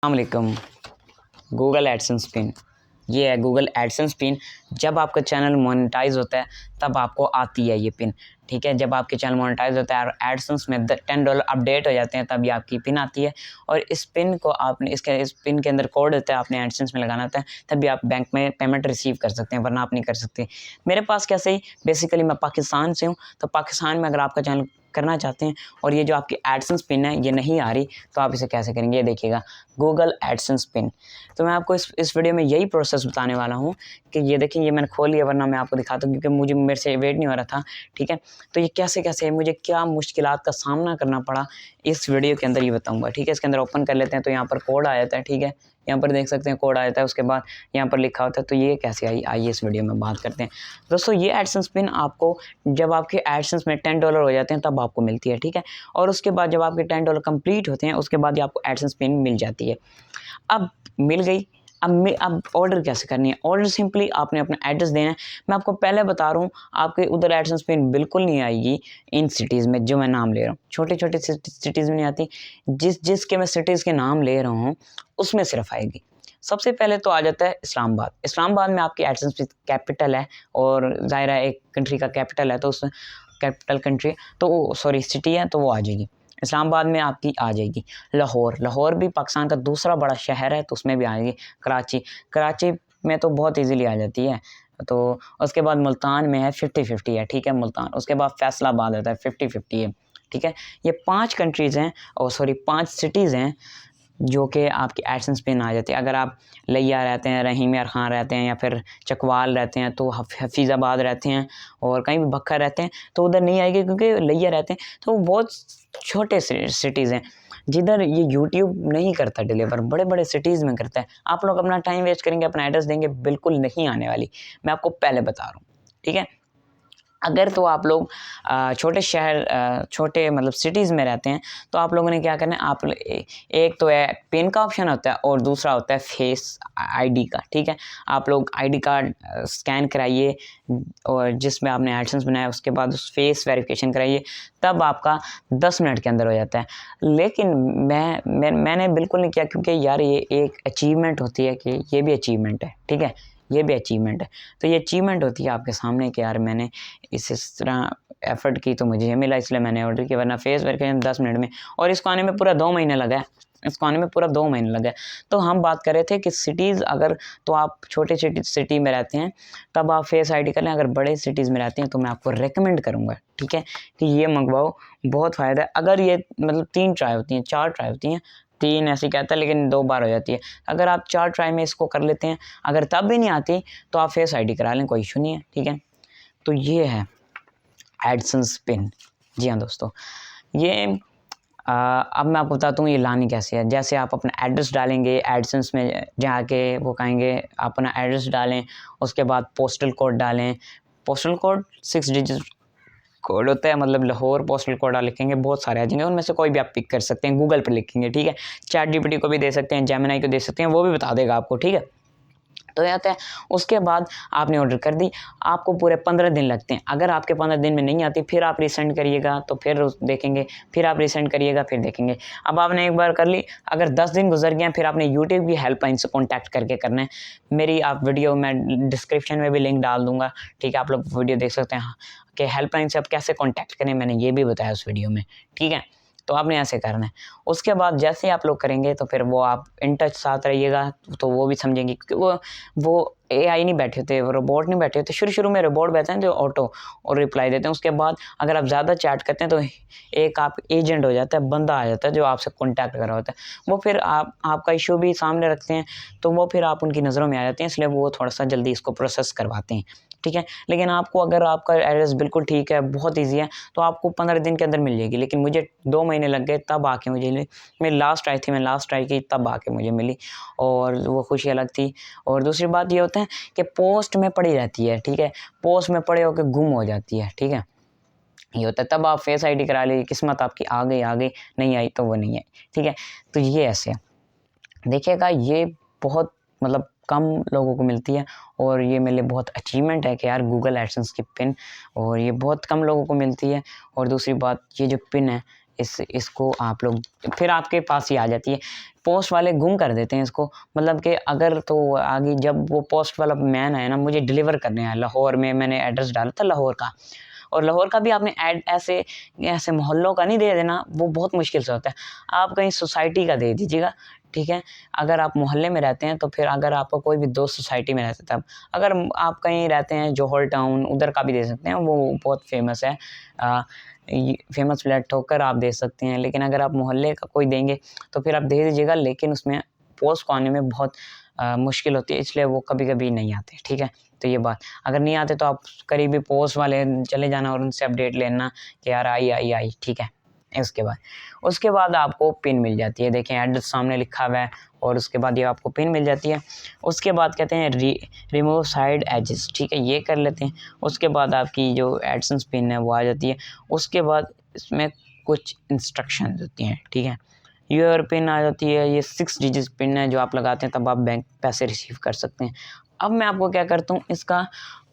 अस्सलामुअलैकुम। Google AdSense pin, ये है गूगल एडसेंस पिन। जब आपका चैनल मोनेटाइज होता है तब आपको आती है ये पिन, ठीक है। जब आपके चैनल मोनेटाइज होता है और एडसेंस में $10 अपडेट हो जाते हैं तब ये आपकी पिन आती है। और इस पिन को आपने इस पिन के अंदर कोड होता है, आपने एडसेंस में लगाना होता है, तभी आप बैंक में पेमेंट रिसीव कर सकते हैं, वरना आप नहीं कर सकते। मेरे पास कैसे ही बेसिकली मैं पाकिस्तान से हूँ, तो पाकिस्तान में अगर आपका चैनल करना चाहते हैं और ये जो आपकी एडसेंस पिन है ये नहीं आ रही, तो आप इसे कैसे करेंगे, ये देखिएगा, गूगल एडसेंस पिन। तो मैं आपको इस वीडियो में यही प्रोसेस बताने वाला हूँ कि ये देखिए, ये मैंने खोल लिया, वरना मैं आपको दिखाता हूँ क्योंकि मेरे से वेट नहीं हो रहा था, ठीक है। तो ये कैसे मुझे क्या मुश्किलात का सामना करना पड़ा इस वीडियो के अंदर ये बताऊँगा, ठीक है। इसके अंदर ओपन कर लेते हैं, तो यहाँ पर कोड आ जाता है, ठीक है। यहाँ पर देख सकते हैं कोड आ जाता है, उसके बाद यहाँ पर लिखा होता है। तो ये कैसे आइए इस वीडियो में बात करते हैं। दोस्तों, ये एडसेंस पिन आपको जब आपके एडसेंस में $10 हो जाते हैं तब आपको मिलती है, ठीक है। और उसके बाद जब आपके $10 कंप्लीट होते हैं उसके बाद ये आपको एडसेंस पिन मिल जाती है। अब मिल गई, अब ऑर्डर कैसे करनी है। ऑर्डर सिंपली आपने अपना एड्रेस देना है। मैं आपको पहले बता रहा हूँ, आपके उधर एडसेंस पिन बिल्कुल नहीं आएगी इन सिटीज़ में जो मैं नाम ले रहा हूँ। छोटे सिटीज़ में नहीं आती, जिसके मैं सिटीज़ के नाम ले रहा हूँ उसमें सिर्फ आएगी। सबसे पहले तो आ जाता है इस्लामाबाद। इस्लामाबाद में आपकी एडसेंस पिन कैपिटल है, और ज़ाहिर है एक कंट्री का कैपिटल है, तो उस कैपिटल कंट्री तो सॉरी सिटी है, तो वो आ जाएगी। इस्लामाबाद में आपकी आ जाएगी। लाहौर भी पाकिस्तान का दूसरा बड़ा शहर है, तो उसमें भी आएगी। कराची में तो बहुत इजीली आ जाती है। तो उसके बाद मुल्तान में है, 50-50 है, ठीक है, मुल्तान। उसके बाद फैसलाबाद आता है, 50-50 है, ठीक है। ये 5 कंट्रीज़ हैं, और सॉरी 5 सिटीज़ हैं जो कि आपकी एडसेंस पिन आ जाती है। अगर आप लिया रहते हैं, रहीम यार खान रहते हैं, या फिर चकवाल रहते हैं, तो हफीज़ाबाद रहते हैं, और कहीं भी बखर रहते हैं, तो उधर नहीं आएगी, क्योंकि लिया रहते हैं तो बहुत छोटे सिटीज़ हैं जिधर ये यूट्यूब नहीं करता डिलीवर, बड़े सिटीज़ में करता है। आप लोग अपना टाइम वेस्ट करेंगे, अपना एड्रेस देंगे, बिल्कुल नहीं आने वाली, मैं आपको पहले बता रहा हूँ, ठीक है। अगर तो आप लोग छोटे शहर, छोटे मतलब सिटीज़ में रहते हैं, तो आप लोगों ने क्या करना है, आप एक तो है पिन का ऑप्शन होता है, और दूसरा होता है फेस आईडी का, ठीक है। आप लोग आईडी कार्ड स्कैन कराइए, और जिसमें आपने एडसेंस बनाया उसके बाद उस फेस वेरिफिकेशन कराइए, तब आपका 10 मिनट के अंदर हो जाता है। लेकिन मैंने बिल्कुल नहीं किया, क्योंकि यार ये एक अचीवमेंट होती है, कि ये भी अचीवमेंट है, ठीक है, ये भी अचीवमेंट है। तो ये अचीवमेंट होती है आपके सामने कि यार मैंने इस तरह एफ़र्ट की तो मुझे ये मिला, इसलिए मैंने ऑर्डर किया, वरना फेस वेरिफिकेशन 10 मिनट में, और इसको आने में पूरा 2 महीने लगा है। इसको आने में पूरा 2 महीने लगा है। तो हम बात कर रहे थे कि सिटीज़, अगर तो आप छोटे सिटी में रहते हैं तब आप फेस आईडी कर लें। अगर बड़े सिटीज़ में रहते हैं तो मैं आपको रेकमेंड करूँगा, ठीक है, कि ये मंगवाओ, बहुत फ़ायदा है। अगर ये मतलब 3 ट्राई होती हैं, 4 ट्राई होती हैं, 3 ऐसे कहता है, लेकिन 2 बार हो जाती है। अगर आप 4 ट्राई में इसको कर लेते हैं, अगर तब भी नहीं आती तो आप फेस आईडी करा लें, कोई इशू नहीं है, ठीक है। तो ये है एडसेंस पिन। जी हाँ दोस्तों, ये अब मैं आपको बताता हूँ ये लानी कैसे है। जैसे आप अपना एड्रेस डालेंगे एडसेंस में जाके, वो कहेंगे अपना एड्रेस डालें, उसके बाद पोस्टल कोड डालें। पोस्टल कोड 6 डिजिट कोड होता है, मतलब लाहौर पोस्टल कोड आप लिखेंगे, बहुत सारे आ जाएंगे, उनमें से कोई भी आप पिक कर सकते हैं, गूगल पर लिखेंगे, ठीक है। चैट जीपीटी को भी दे सकते हैं, जेमिनी को दे सकते हैं, वो भी बता देगा आपको, ठीक है। तो ये आता है। उसके बाद आपने ऑर्डर कर दी, आपको पूरे 15 दिन लगते हैं। अगर आपके 15 दिन में नहीं आती, फिर आप रीसेंड करिएगा, तो फिर देखेंगे, फिर आप रीसेंड करिएगा, फिर देखेंगे। अब आपने एक बार कर ली, अगर 10 दिन गुजर गए, फिर आपने यूट्यूब की हेल्पलाइन से कॉन्टैक्ट करके करना है। मेरी आप वीडियो मैं डिस्क्रिप्शन में भी लिंक डाल दूँगा, ठीक है, आप लोग वीडियो देख सकते हैं कि हेल्पलाइन से आप कैसे कॉन्टैक्ट करें, मैंने ये भी बताया उस वीडियो में, ठीक है। तो आपने ऐसे करना है। उसके बाद जैसे ही आप लोग करेंगे, तो फिर वो आप इन टच साथ रहिएगा, तो वो भी समझेंगे, क्योंकि वो एआई नहीं बैठे होते, वो रोबोट नहीं बैठे होते। शुरू में रोबोट बैठते हैं जो ऑटो और रिप्लाई देते हैं। उसके बाद अगर आप ज़्यादा चैट करते हैं तो एक आप एजेंट हो जाता है, बंदा आ जाता है जो आपसे कॉन्टैक्ट कर रहा होता है। वो फिर आपका इशू भी सामने रखते हैं, तो वो फिर आप उनकी नज़रों में आ जाते हैं, इसलिए वो थोड़ा सा जल्दी इसको प्रोसेस करवाते हैं, ठीक है। लेकिन आपको अगर आपका एड्रेस बिल्कुल ठीक है, बहुत ईजी है, तो आपको 15 दिन के अंदर मिल जाएगी। लेकिन मुझे 2 महीने लग गए, तब आके मुझे मिली। मैं लास्ट ट्राई की, तब आके मुझे मिली, और वो खुशी अलग थी। और दूसरी बात ये होता है कि पोस्ट में पड़ी रहती है, ठीक है, पोस्ट में पड़े होकर गुम हो जाती है, ठीक है, ये होता है। तब आप फेस आईडी करा लीजिए, किस्मत आपकी आ गई, नहीं आई तो वो नहीं आई, ठीक है। तो ये ऐसे देखिएगा, ये बहुत मतलब कम लोगों को मिलती है, और ये मेरे लिए बहुत अचीवमेंट है कि यार गूगल एडसेंस की पिन, और ये बहुत कम लोगों को मिलती है। और दूसरी बात, ये जो पिन है, इसको आप लोग फिर आपके पास ही आ जाती है। पोस्ट वाले गुम कर देते हैं इसको, मतलब कि अगर तो आगे जब वो पोस्ट वाला मैन आया ना मुझे डिलीवर करने आया लाहौर में, मैंने एड्रेस डाला था लाहौर का, और लाहौर का भी आपने ऐड ऐसे ऐसे मोहल्लों का नहीं दे देना, वो बहुत मुश्किल से होता है। आप कहीं सोसाइटी का दे दीजिएगा, ठीक है। अगर आप मोहल्ले में रहते हैं तो फिर अगर आपका कोई भी दोस्त सोसाइटी में रहता है, तब अगर आप कहीं रहते हैं जौहर टाउन उधर का भी दे सकते हैं, वो बहुत फेमस है, फेमस फ्लैट ठोकर आप दे सकते हैं। लेकिन अगर आप मोहल्ले का कोई देंगे तो फिर आप दे दीजिएगा, लेकिन उसमें पोस्ट को आने में बहुत मुश्किल होती है, इसलिए वो कभी कभी नहीं आते, ठीक है। तो ये बात, अगर नहीं आते तो आप करीबी पोस्ट वाले चले जाना और उनसे अपडेट लेना कि यार आई, ठीक है। उसके बाद आपको पिन मिल जाती है, देखें एड्रेस सामने लिखा हुआ है, और उसके बाद ये आपको पिन मिल जाती है। उसके बाद कहते हैं रिमूव साइड एजेस, ठीक है, ये कर लेते हैं। उसके बाद आपकी जो एडसेंस पिन है वो आ जाती है। उसके बाद इसमें कुछ इंस्ट्रक्शन होती हैं, ठीक है। यूआर पिन आ जाती है, ये 6 डिजिट पिन है जो आप लगाते हैं तब आप बैंक पैसे रिसीव कर सकते हैं। अब मैं आपको क्या करता हूँ, इसका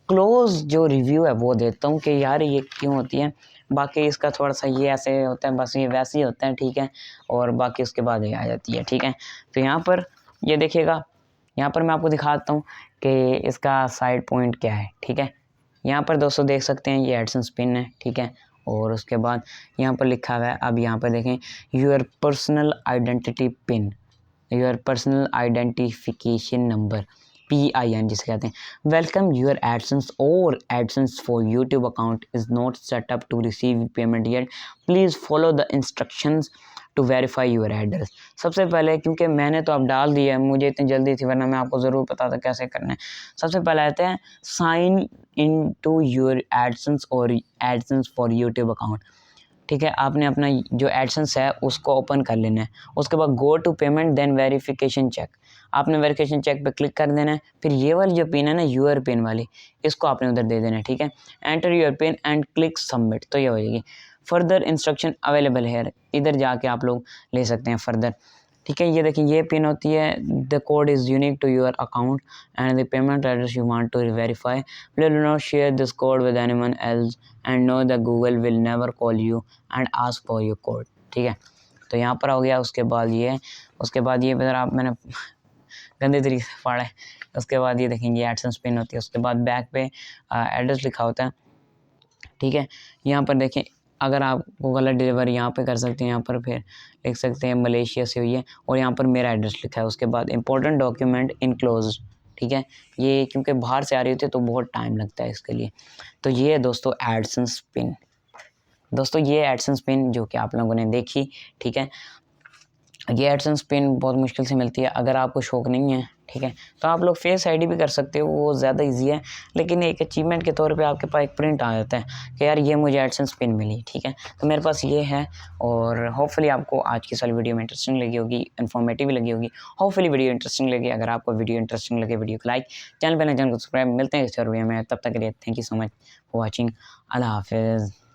क्लोज जो रिव्यू है वो देता हूँ कि यार ये क्यों होती है। बाकी इसका थोड़ा सा ये ऐसे होता है, बस ये वैसे ही होता है, ठीक है। और बाकी उसके बाद ये आ जाती है, ठीक है। तो यहाँ पर ये देखिएगा, यहाँ पर मैं आपको दिखाता हूँ कि इसका साइड पॉइंट क्या है, ठीक है। यहाँ पर दोस्तों देख सकते हैं ये एडसेंस पिन है, ठीक है। और उसके बाद यहाँ पर लिखा हुआ है, अब यहाँ पर देखें your personal identity pin, your personal identification number, PIN जिसे कहते हैं। वेलकम योर एडसेंस और AdSense for YouTube account is not set up to receive payment yet, please follow the instructions to verify your address. सबसे पहले, क्योंकि मैंने तो अब डाल दिया है, मुझे इतनी जल्दी थी, वरना मैं आपको ज़रूर पता था कैसे करना है। सबसे पहले आते हैं sign in to your AdSense और एडसेंस फॉर यूट्यूब अकाउंट, ठीक है। आपने अपना जो एडसेंस है उसको ओपन कर लेना है। उसके बाद go to payment then verification check, आपने वेरिफिकेशन चेक पे क्लिक कर देना है। फिर ये वाली जो पिन है ना यूआर पिन वाली, इसको आपने उधर दे देना है, ठीक है। Enter your pin and click submit, तो ये हो जाएगी। फर्दर इंस्ट्रक्शन अवेलेबल है, इधर जाके आप लोग ले सकते हैं फर्दर, ठीक है। ये देखिए ये पिन होती है, the code is unique to your account and the payment address you want to verify, please do not share this code with anyone else and know that Google will never call you and ask for your code, ठीक है। तो यहाँ पर हो गया। उसके बाद ये इधर आप मैंने गंदे तरीके से फाड़ा है। उसके बाद ये देखेंगे एडसेंस पिन होती है। उसके बाद बैक पे एड्रेस लिखा होता है, ठीक है। यहाँ पर देखें, अगर आपको गलत डिलीवरी यहाँ पे कर सकते हैं, यहाँ पर फिर लिख सकते हैं मलेशिया से हुई है, और यहाँ पर मेरा एड्रेस लिखा है। उसके बाद इंपॉर्टेंट डॉक्यूमेंट इनक्लोज, ठीक है। ये क्योंकि बाहर से आ रही होती है तो बहुत टाइम लगता है इसके लिए। तो ये है दोस्तों एडसेंस पिन, दोस्तों ये एडसेंस पिन जो कि आप लोगों ने देखी, ठीक है। ये एडसेंस पिन बहुत मुश्किल से मिलती है, अगर आपको शौक नहीं है, ठीक है, तो आप लोग फेस आईडी भी कर सकते हो, वो ज़्यादा इजी है। लेकिन एक अचीवमेंट के तौर पे आपके पास एक प्रिंट आ जाता है कि यार ये मुझे एडसेंस पिन मिली, ठीक है। तो मेरे पास ये है, और होपफुली आपको आज की सारी वीडियो में इंटरेस्टिंग लगी होगी, इन्फॉर्मेटिव लगी होगी। होपफुली वीडियो इंटरेस्टिंग लगी। अगर आपको वीडियो इंटरेस्टिंग लगे, वीडियो को लाइक, चैनल पर नए चैनल को सब्सक्राइब। मिलते हैं इस वीडियो में, तब तक के लिए thank you so much for watching. अल्लाह हाफिज़।